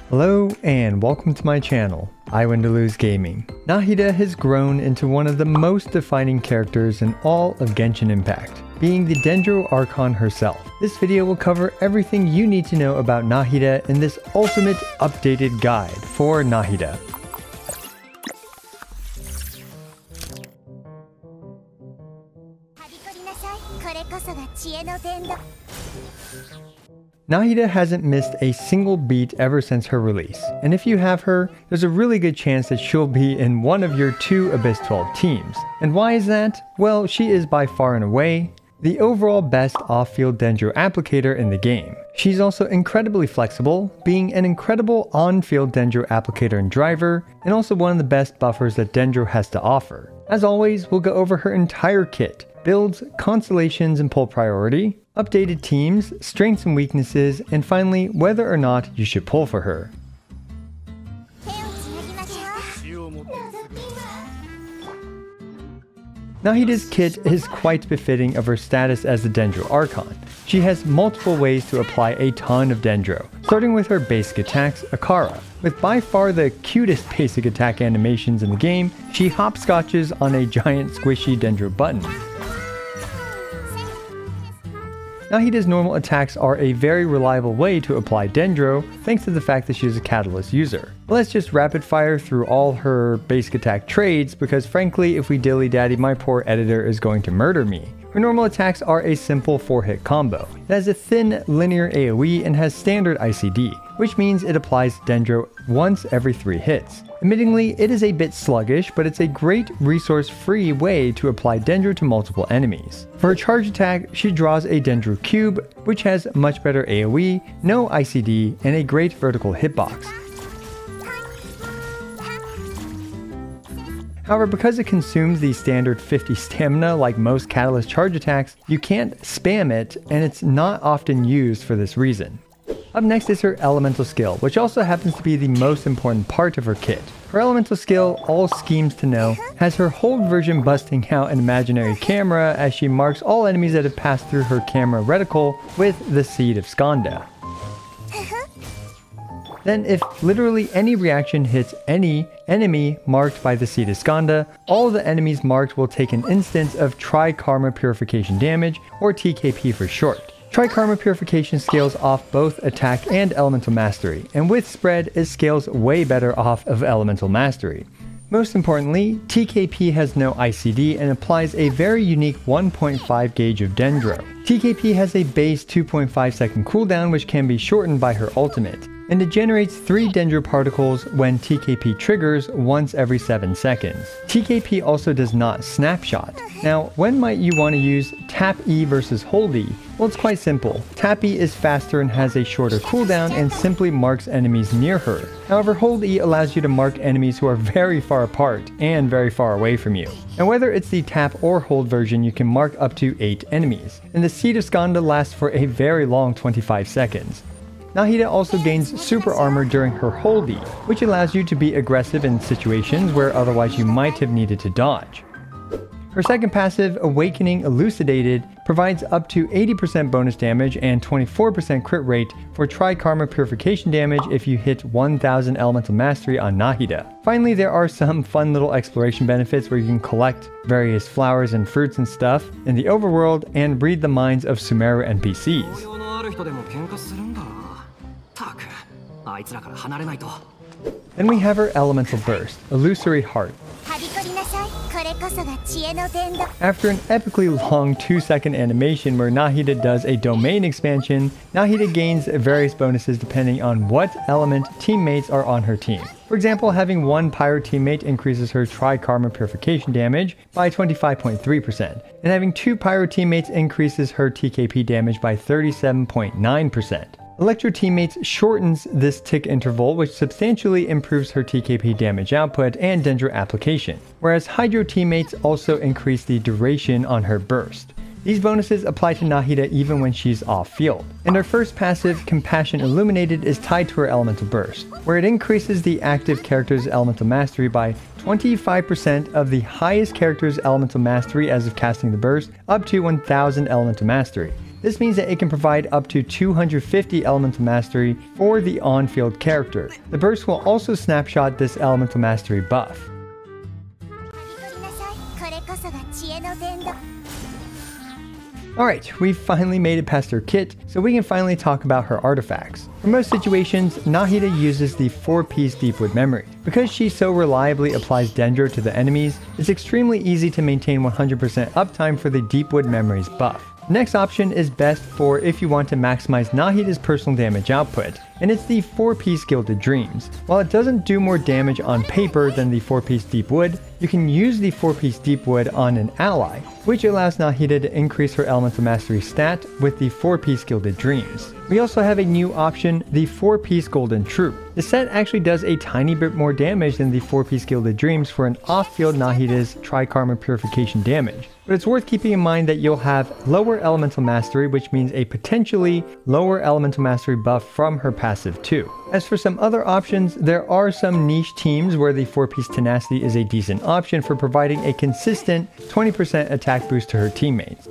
Hello and welcome to my channel, iWinDelu's Gaming. Nahida has grown into one of the most defining characters in all of Genshin Impact, being the Dendro Archon herself. This video will cover everything you need to know about Nahida in this ultimate updated guide for Nahida. Nahida hasn't missed a single beat ever since her release, and if you have her, there's a really good chance that she'll be in one of your 2 Abyss 12 teams. And why is that? Well, she is by far and away the overall best off-field Dendro applicator in the game. She's also incredibly flexible, being an incredible on-field Dendro applicator and driver, and also one of the best buffers that Dendro has to offer. As always, we'll go over her entire kit: builds, constellations and pull priority, updated teams, strengths and weaknesses, and finally, whether or not you should pull for her. Nahida's kit is quite befitting of her status as the Dendro Archon. She has multiple ways to apply a ton of Dendro, starting with her basic attacks, Akara. With by far the cutest basic attack animations in the game, she hopscotches on a giant squishy Dendro button. Nahida's normal attacks are a very reliable way to apply Dendro, thanks to the fact that she's a Catalyst user. Let's just rapid fire through all her basic attack trades, because frankly, if we dilly-daddy, my poor editor is going to murder me. Her normal attacks are a simple 4-hit combo. It has a thin, linear AoE and has standard ICD, which means it applies Dendro once every 3 hits. Admittingly, it is a bit sluggish, but it's a great resource-free way to apply Dendro to multiple enemies. For her charge attack, she draws a Dendro Cube, which has much better AoE, no ICD, and a great vertical hitbox. However, because it consumes the standard 50 stamina like most Catalyst charge attacks, you can't spam it, and it's not often used for this reason. Up next is her elemental skill, which also happens to be the most important part of her kit. Her elemental skill, All Schemes to Know, has her hold version busting out an imaginary camera as she marks all enemies that have passed through her camera reticle with the Seed of Skanda. Then if literally any reaction hits any enemy marked by the Seed of Skanda, all of the enemies marked will take an instance of Tri-Karma Purification damage, or TKP for short. Tri-Karma Purification scales off both attack and elemental mastery, and with spread it scales way better off of elemental mastery. Most importantly, TKP has no ICD and applies a very unique 1.5 gauge of Dendro. TKP has a base 2.5 second cooldown, which can be shortened by her ultimate, and it generates 3 Dendro particles when TKP triggers once every 7 seconds. TKP also does not snapshot. Now, when might you want to use Tap E versus Hold E? Well, it's quite simple. Tap E is faster and has a shorter cooldown and simply marks enemies near her. However, Hold E allows you to mark enemies who are very far apart and very far away from you. And whether it's the tap or hold version, you can mark up to 8 enemies. And the Seed of Skanda lasts for a very long 25 seconds. Nahida also gains super armor during her Hold E, which allows you to be aggressive in situations where otherwise you might have needed to dodge. Her second passive, Awakening Elucidated, provides up to 80% bonus damage and 24% crit rate for Tri-Karma Purification damage if you hit 1000 Elemental Mastery on Nahida. Finally, there are some fun little exploration benefits where you can collect various flowers and fruits and stuff in the overworld and read the minds of Sumeru NPCs. Then we have her Elemental Burst, Illusory Heart. After an epically long 2-second animation where Nahida does a domain expansion, Nahida gains various bonuses depending on what element teammates are on her team. For example, having one Pyro teammate increases her Tri-Karma Purification damage by 25.3%, and having 2 Pyro teammates increases her TKP damage by 37.9%. Electro teammates shortens this tick interval, which substantially improves her TKP damage output and Dendro application, whereas Hydro teammates also increase the duration on her burst. These bonuses apply to Nahida even when she's off-field. And her first passive, Compassion Illuminated, is tied to her Elemental Burst, where it increases the active character's Elemental Mastery by 25% of the highest character's Elemental Mastery as of casting the burst, up to 1000 Elemental Mastery. This means that it can provide up to 250 elemental mastery for the on-field character. The burst will also snapshot this elemental mastery buff. Alright, we've finally made it past her kit, so we can finally talk about her artifacts. For most situations, Nahida uses the 4-piece Deepwood memory. Because she so reliably applies Dendro to the enemies, it's extremely easy to maintain 100% uptime for the Deepwood memories buff. The next option is best for if you want to maximize Nahida's personal damage output, and it's the 4-piece Gilded Dreams. While it doesn't do more damage on paper than the 4-piece Deepwood, you can use the 4-piece Deepwood on an ally, which allows Nahida to increase her elemental mastery stat with the 4-piece Gilded Dreams. We also have a new option, the 4-piece Golden Troop. The set actually does a tiny bit more damage than the 4-piece Gilded Dreams for an off-field Nahida's Trikarma Purification damage. But it's worth keeping in mind that you'll have lower elemental mastery, which means a potentially lower elemental mastery buff from her passive too. As for some other options, there are some niche teams where the 4-piece Tenacity is a decent option for providing a consistent 20% attack boost to her teammates.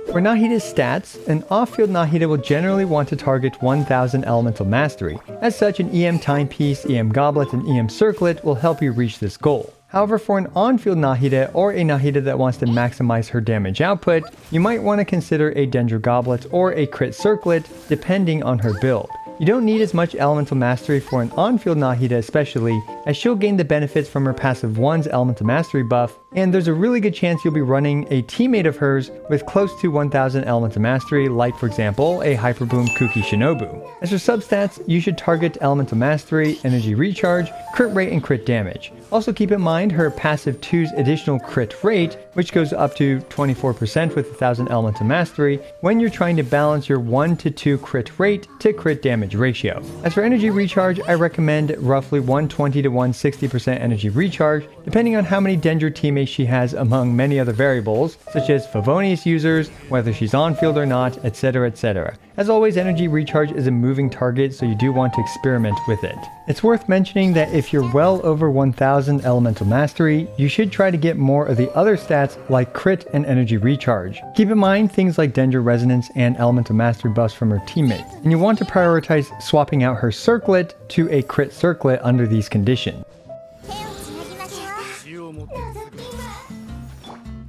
For Nahida's stats, an off-field Nahida will generally want to target 1000 elemental mastery. As such, an EM Timepiece, EM Goblet, and EM Circlet will help you reach this goal. However, for an on-field Nahida or a Nahida that wants to maximize her damage output, you might want to consider a Dendro Goblet or a Crit Circlet depending on her build. You don't need as much elemental mastery for an on-field Nahida especially, as she'll gain the benefits from her passive 1's elemental mastery buff, and there's a really good chance you'll be running a teammate of hers with close to 1000 elemental mastery, like for example a Hyperboom Kuki Shinobu. As for substats, you should target elemental mastery, energy recharge, crit rate, and crit damage. Also keep in mind her passive 2's additional crit rate, which goes up to 24% with 1000 elemental mastery when you're trying to balance your 1 to 2 crit rate to crit damage ratio. As for energy recharge, I recommend roughly 120 to 160% energy recharge, depending on how many Dendro teammates she has among many other variables, such as Favonius users, whether she's on field or not, etc, etc. As always, energy recharge is a moving target, so you do want to experiment with it. It's worth mentioning that if you're well over 1000 elemental mastery, you should try to get more of the other stats like crit and energy recharge. Keep in mind things like Dendro Resonance and elemental mastery buffs from her teammates, and you want to prioritize swapping out her Circlet to a Crit Circlet under these conditions.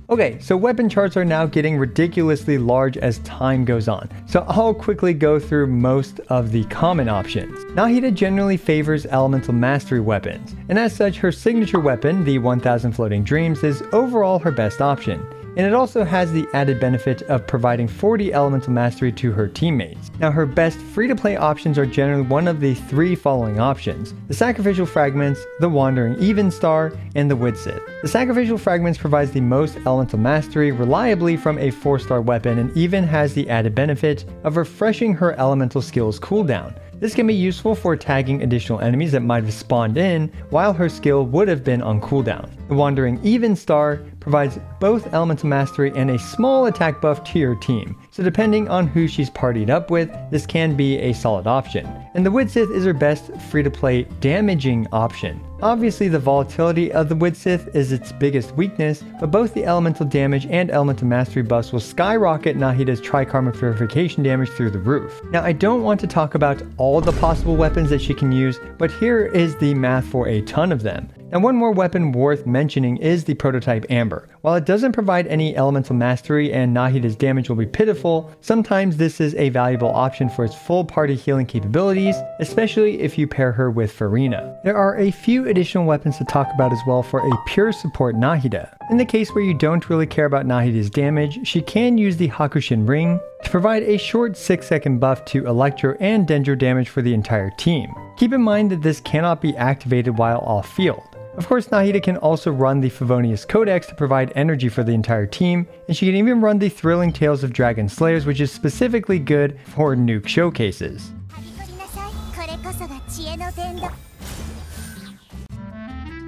Okay, so weapon charts are now getting ridiculously large as time goes on, so I'll quickly go through most of the common options. Nahida generally favors elemental mastery weapons, and as such her signature weapon, the 1000 Floating Dreams, is overall her best option. And it also has the added benefit of providing 40 elemental mastery to her teammates. Now her best free-to-play options are generally one of the 3 following options: the Sacrificial Fragments, the Wandering Evenstar, and the Widsith. The Sacrificial Fragments provides the most elemental mastery reliably from a 4-star weapon and even has the added benefit of refreshing her elemental skills cooldown. This can be useful for tagging additional enemies that might have spawned in while her skill would have been on cooldown. The Wandering Evenstar provides both elemental mastery and a small attack buff to your team, so depending on who she's partied up with, this can be a solid option. And the Widsith is her best free-to-play damaging option. Obviously the volatility of the Widsith is its biggest weakness, but both the elemental damage and elemental mastery buffs will skyrocket Nahida's Trikarma Purification damage through the roof. Now I don't want to talk about all the possible weapons that she can use, but here is the math for a ton of them. Now one more weapon worth mentioning is the prototype Amber. While it doesn't provide any elemental mastery and Nahida's damage will be pitiful, sometimes this is a valuable option for its full party healing capabilities, especially if you pair her with Farina. There are a few additional weapons to talk about as well for a pure support Nahida. In the case where you don't really care about Nahida's damage, she can use the Hakushin Ring to provide a short 6-second buff to Electro and Dendro damage for the entire team. Keep in mind that this cannot be activated while off field. Of course, Nahida can also run the Favonius Codex to provide energy for the entire team, and she can even run the Thrilling Tales of Dragon Slayers, which is specifically good for nuke showcases.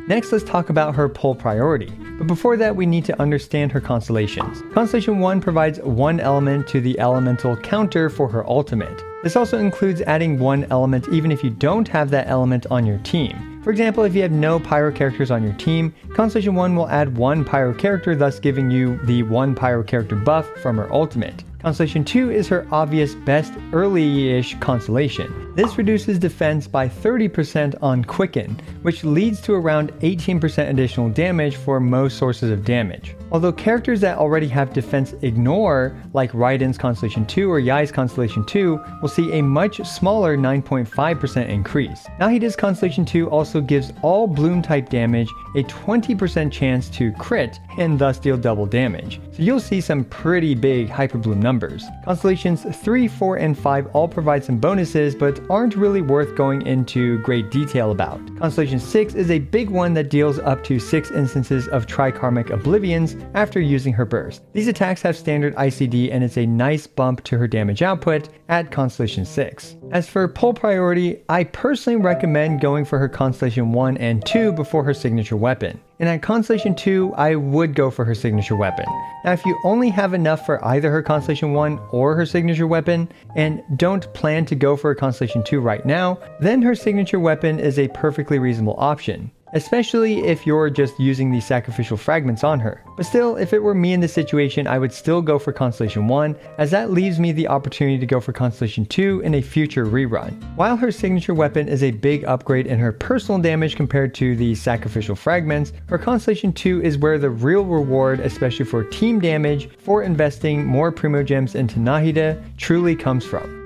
Next, let's talk about her pull priority. But before that, we need to understand her constellations. Constellation 1 provides 1 element to the elemental counter for her ultimate. This also includes adding 1 element even if you don't have that element on your team. For example, if you have no pyro characters on your team, Constellation 1 will add 1 pyro character, thus giving you the 1 pyro character buff from her ultimate. Constellation 2 is her obvious best early-ish constellation. This reduces defense by 30% on Quicken, which leads to around 18% additional damage for most sources of damage. Although characters that already have defense ignore, like Raiden's Constellation 2 or Yai's Constellation 2, will see a much smaller 9.5% increase. Nahida's Constellation 2 also gives all Bloom type damage a 20% chance to crit and thus deal double damage. So you'll see some pretty big Hyper Bloom numbers. Constellations 3, 4, and 5 all provide some bonuses but aren't really worth going into great detail about. Constellation 6 is a big one that deals up to 6 instances of Trikarmic Oblivions after using her burst. These attacks have standard ICD and it's a nice bump to her damage output at Constellation 6. As for pull priority, I personally recommend going for her Constellation 1 and 2 before her signature weapon. And at Constellation 2, I would go for her signature weapon. Now if you only have enough for either her Constellation 1 or her signature weapon, and don't plan to go for her Constellation 2 right now, then her signature weapon is a perfectly reasonable option. Especially if you're just using the sacrificial fragments on her. But still, if it were me in this situation, I would still go for Constellation 1, as that leaves me the opportunity to go for Constellation 2 in a future rerun. While her signature weapon is a big upgrade in her personal damage compared to the sacrificial fragments, her Constellation 2 is where the real reward, especially for team damage, for investing more Primo Gems into Nahida, truly comes from.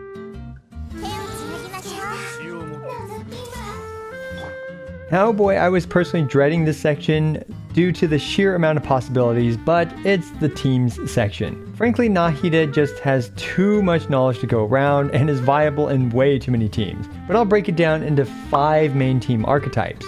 Now boy, I was personally dreading this section due to the sheer amount of possibilities, but it's the teams section. Frankly, Nahida just has too much knowledge to go around and is viable in way too many teams. But I'll break it down into 5 main team archetypes.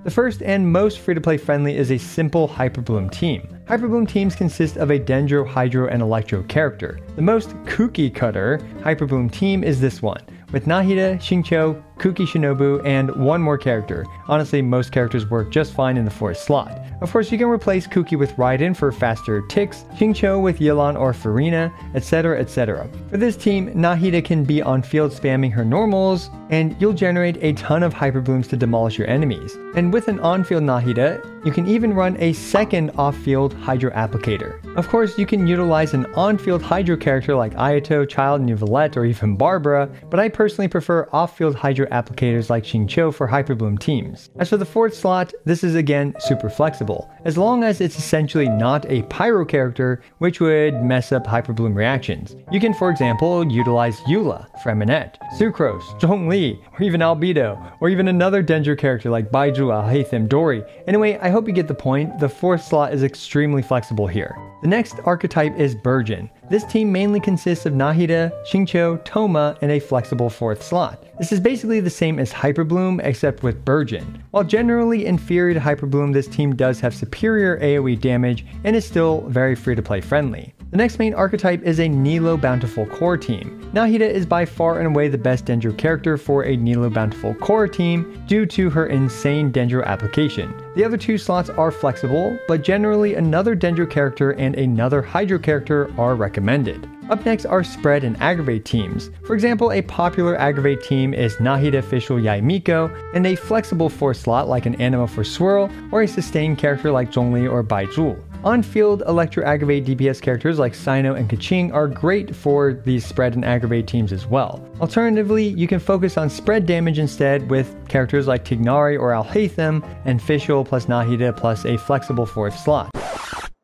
The first and most free-to-play friendly is a simple Hyper Bloom team. Hyper Bloom teams consist of a Dendro, Hydro, and Electro character. The most cookie cutter Hyper Bloom team is this one, with Nahida, Xingqiu, Kuki Shinobu, and one more character. Honestly, most characters work just fine in the 4th slot. Of course, you can replace Kuki with Raiden for faster ticks, Xingqiu with Yelan or Farina, etc, etc. For this team, Nahida can be on field spamming her normals, and you'll generate a ton of Hyper Blooms to demolish your enemies. And with an on-field Nahida, you can even run a second off-field Hydro applicator. Of course, you can utilize an on-field Hydro character like Ayato, Child, Neuvillette, or even Barbara, but I personally prefer off-field Hydro applicators like Xingqiu for Hyper Bloom teams. As for the 4th slot, this is again super flexible, as long as it's essentially not a Pyro character, which would mess up Hyper Bloom reactions. You can, for example, utilize Eula, Freminette, Sucrose, Zhongli, or even Albedo, or even another Dendro character like Baizhu, Alhaitham, Dory. Anyway, I hope you get the point. The 4th slot is extremely flexible here. The next archetype is Burgeon. This team mainly consists of Nahida, Xingqiu, Toma, and a flexible 4th slot. This is basically the same as Hyper Bloom, except with Burgeon. While generally inferior to Hyper Bloom, this team does have superior AoE damage and is still very free-to-play friendly. The next main archetype is a Nilo Bountiful Core team. Nahida is by far and away the best Dendro character for a Nilo Bountiful Core team due to her insane Dendro application. The other 2 slots are flexible, but generally another Dendro character and another Hydro character are recommended. Up next are spread and aggravate teams. For example, a popular aggravate team is Nahida Official Yai Miko, and a flexible 4th slot like an Anima for Swirl, or a sustained character like Zhongli or Baizhu. On-field Electro Aggravate DPS characters like Sino and Kaching are great for these spread and aggravate teams as well. Alternatively, you can focus on spread damage instead with characters like Tignari or Alhaitham, and Official plus Nahida plus a flexible 4th slot.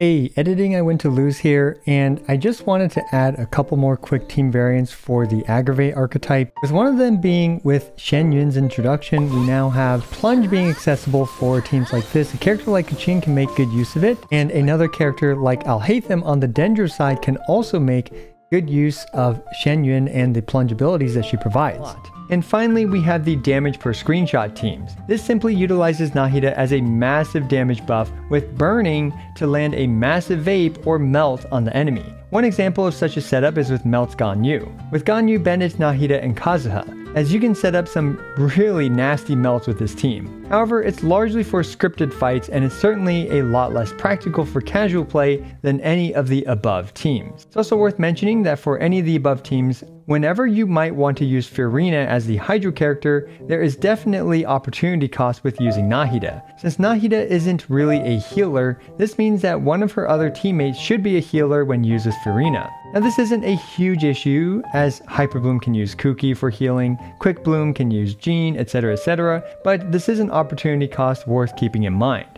Hey, editing I went to lose here, and I just wanted to add a couple more quick team variants for the Aggravate archetype, with one of them being with Shen Yun's introduction. We now have Plunge being accessible for teams like this. A character like Kaching can make good use of it, and another character like Alhaitham on the Dendro side can also make good use of Shen Yun and the plunge abilities that she provides. And finally, we have the damage per screenshot teams. This simply utilizes Nahida as a massive damage buff with burning to land a massive vape or melt on the enemy. One example of such a setup is with Melt's Ganyu. With Ganyu, Bennett, Nahida, and Kazuha, as you can set up some really nasty melts with this team. However, it's largely for scripted fights and it's certainly a lot less practical for casual play than any of the above teams. It's also worth mentioning that for any of the above teams, Whenever you might want to use Furina as the Hydro character, there is definitely opportunity cost with using Nahida. Since Nahida isn't really a healer, this means that one of her other teammates should be a healer when used as Furina. Now this isn't a huge issue, as Hyper Bloom can use Kuki for healing, Quick Bloom can use Jean, etc, but this is an opportunity cost worth keeping in mind.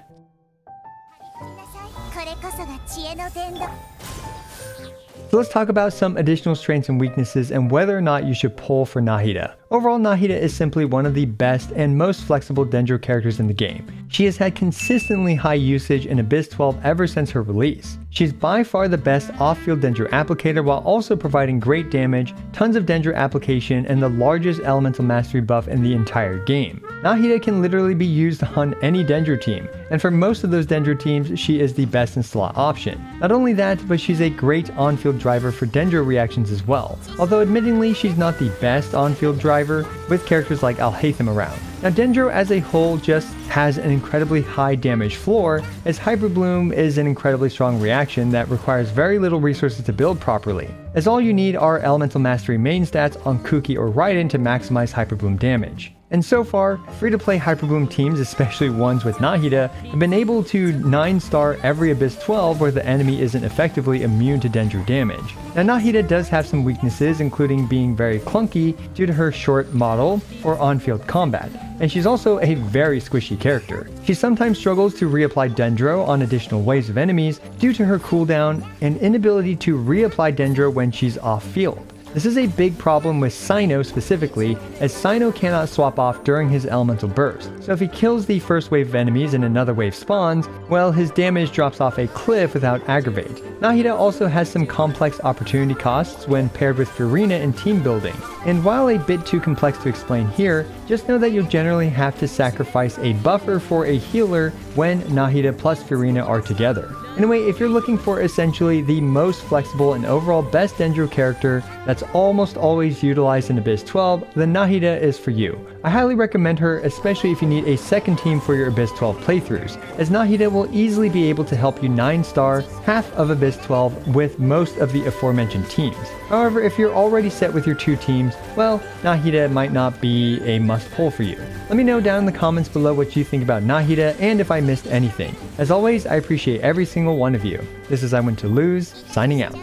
So let's talk about some additional strengths and weaknesses and whether or not you should pull for Nahida. Overall, Nahida is simply one of the best and most flexible Dendro characters in the game. She has had consistently high usage in Abyss 12 ever since her release. She's by far the best off-field Dendro applicator while also providing great damage, tons of Dendro application, and the largest elemental mastery buff in the entire game. Nahida can literally be used on any Dendro team, and for most of those Dendro teams, she is the best in slot option. Not only that, but she's a great on-field driver for Dendro reactions as well, although admittingly she's not the best on-field driver with characters like Alhaitham around. Now Dendro as a whole just has an incredibly high damage floor, as Hyper Bloom is an incredibly strong reaction that requires very little resources to build properly, as all you need are Elemental Mastery main stats on Kuki or Raiden to maximize Hyper Bloom damage. And so far, free-to-play Hyper Bloom teams, especially ones with Nahida, have been able to 9-star every Abyss 12 where the enemy isn't effectively immune to Dendro damage. Now Nahida does have some weaknesses, including being very clunky due to her short model or on-field combat, and she's also a very squishy character. She sometimes struggles to reapply Dendro on additional waves of enemies due to her cooldown and inability to reapply Dendro when she's off-field. This is a big problem with Cyno specifically, as Cyno cannot swap off during his elemental burst, so if he kills the first wave of enemies and another wave spawns, well, his damage drops off a cliff without aggravate. Nahida also has some complex opportunity costs when paired with Furina in team building, and while a bit too complex to explain here, just know that you'll generally have to sacrifice a buffer for a healer when Nahida plus Furina are together. Anyway, if you're looking for essentially the most flexible and overall best Dendro character that's almost always utilized in Abyss 12, then Nahida is for you. I highly recommend her, especially if you need a second team for your Abyss 12 playthroughs, as Nahida will easily be able to help you 9-star half of Abyss 12 with most of the aforementioned teams. However, if you're already set with your 2 teams, well, Nahida might not be a must-pull for you. Let me know down in the comments below what you think about Nahida and if I missed anything. As always, I appreciate every single one of you. This is I Win to Lose, signing out.